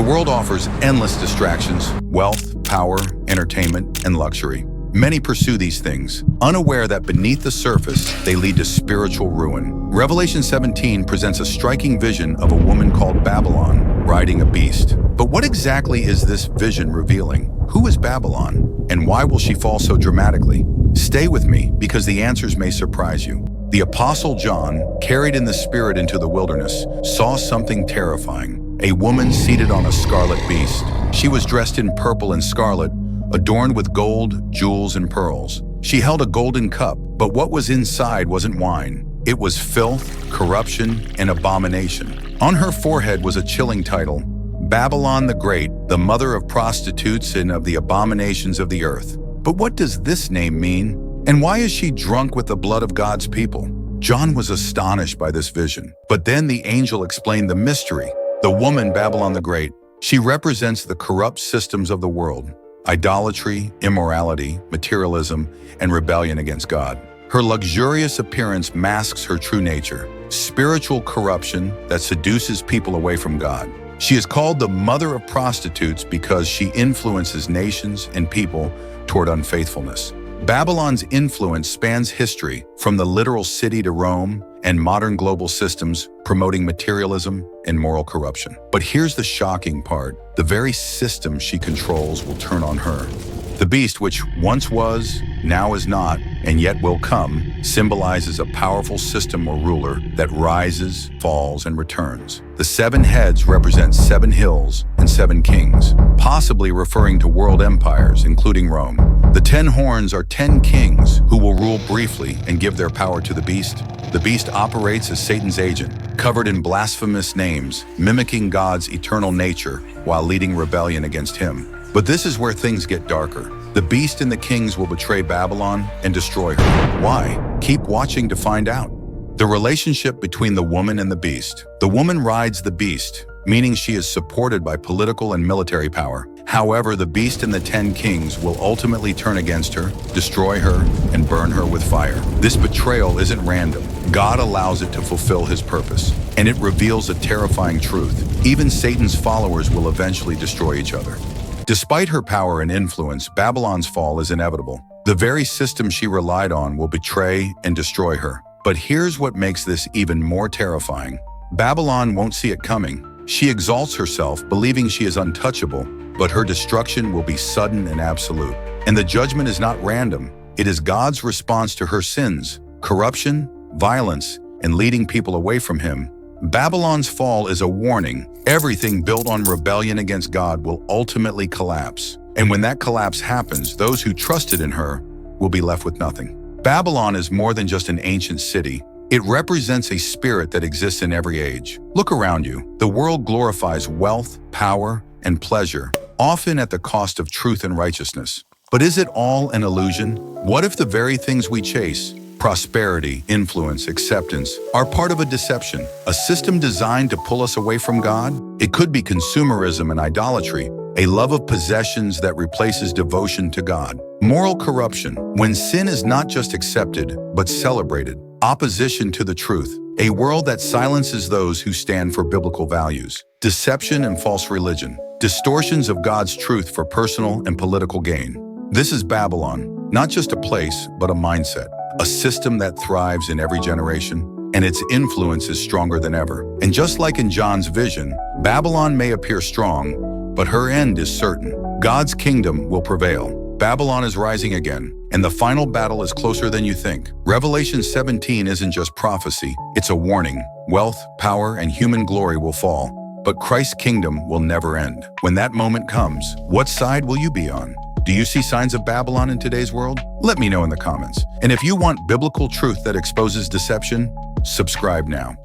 The world offers endless distractions: wealth, power, entertainment, and luxury. Many pursue these things, unaware that beneath the surface, they lead to spiritual ruin. Revelation 17 presents a striking vision of a woman called Babylon, riding a beast. But what exactly is this vision revealing? Who is Babylon, and why will she fall so dramatically? Stay with me, because the answers may surprise you. The Apostle John, carried in the Spirit into the wilderness, saw something terrifying: a woman seated on a scarlet beast. She was dressed in purple and scarlet, adorned with gold, jewels, and pearls. She held a golden cup, but what was inside wasn't wine. It was filth, corruption, and abomination. On her forehead was a chilling title: Babylon the Great, the mother of prostitutes and of the abominations of the earth. But what does this name mean? And why is she drunk with the blood of God's people? John was astonished by this vision. But then the angel explained the mystery. The woman, Babylon the Great, she represents the corrupt systems of the world: idolatry, immorality, materialism, and rebellion against God. Her luxurious appearance masks her true nature: spiritual corruption that seduces people away from God. She is called the mother of prostitutes because she influences nations and people toward unfaithfulness. Babylon's influence spans history, from the literal city to Rome and modern global systems promoting materialism and moral corruption. But here's the shocking part: the very system she controls will turn on her. The beast, which once was, now is not, and yet will come, symbolizes a powerful system or ruler that rises, falls, and returns. The 7 heads represent 7 hills and 7 kings, possibly referring to world empires, including Rome. The 10 horns are 10 kings who will rule briefly and give their power to the beast. The beast operates as Satan's agent, covered in blasphemous names, mimicking God's eternal nature while leading rebellion against him. But this is where things get darker. The beast and the kings will betray Babylon and destroy her. Why? Keep watching to find out. The relationship between the woman and the beast. The woman rides the beast, meaning she is supported by political and military power. However, the beast and the 10 kings will ultimately turn against her, destroy her, and burn her with fire. This betrayal isn't random. God allows it to fulfill his purpose, and it reveals a terrifying truth: even Satan's followers will eventually destroy each other. Despite her power and influence, Babylon's fall is inevitable. The very system she relied on will betray and destroy her. But here's what makes this even more terrifying: Babylon won't see it coming. She exalts herself, believing she is untouchable, but her destruction will be sudden and absolute. And the judgment is not random. It is God's response to her sins: corruption, violence, and leading people away from him. Babylon's fall is a warning. Everything built on rebellion against God will ultimately collapse. And when that collapse happens, those who trusted in her will be left with nothing. Babylon is more than just an ancient city. It represents a spirit that exists in every age. Look around you. The world glorifies wealth, power, and pleasure, often at the cost of truth and righteousness. But is it all an illusion? What if the very things we chase, prosperity, influence, acceptance, are part of a deception, a system designed to pull us away from God? It could be consumerism and idolatry, a love of possessions that replaces devotion to God. Moral corruption, when sin is not just accepted, but celebrated. Opposition to the truth, a world that silences those who stand for biblical values. Deception and false religion, distortions of God's truth for personal and political gain. This is Babylon, not just a place, but a mindset. A system that thrives in every generation, and its influence is stronger than ever. And just like in John's vision, Babylon may appear strong, but her end is certain. God's kingdom will prevail. Babylon is rising again, and the final battle is closer than you think. Revelation 17 isn't just prophecy, it's a warning. Wealth, power, and human glory will fall, but Christ's kingdom will never end. When that moment comes, what side will you be on? Do you see signs of Babylon in today's world? Let me know in the comments. And if you want biblical truth that exposes deception, subscribe now.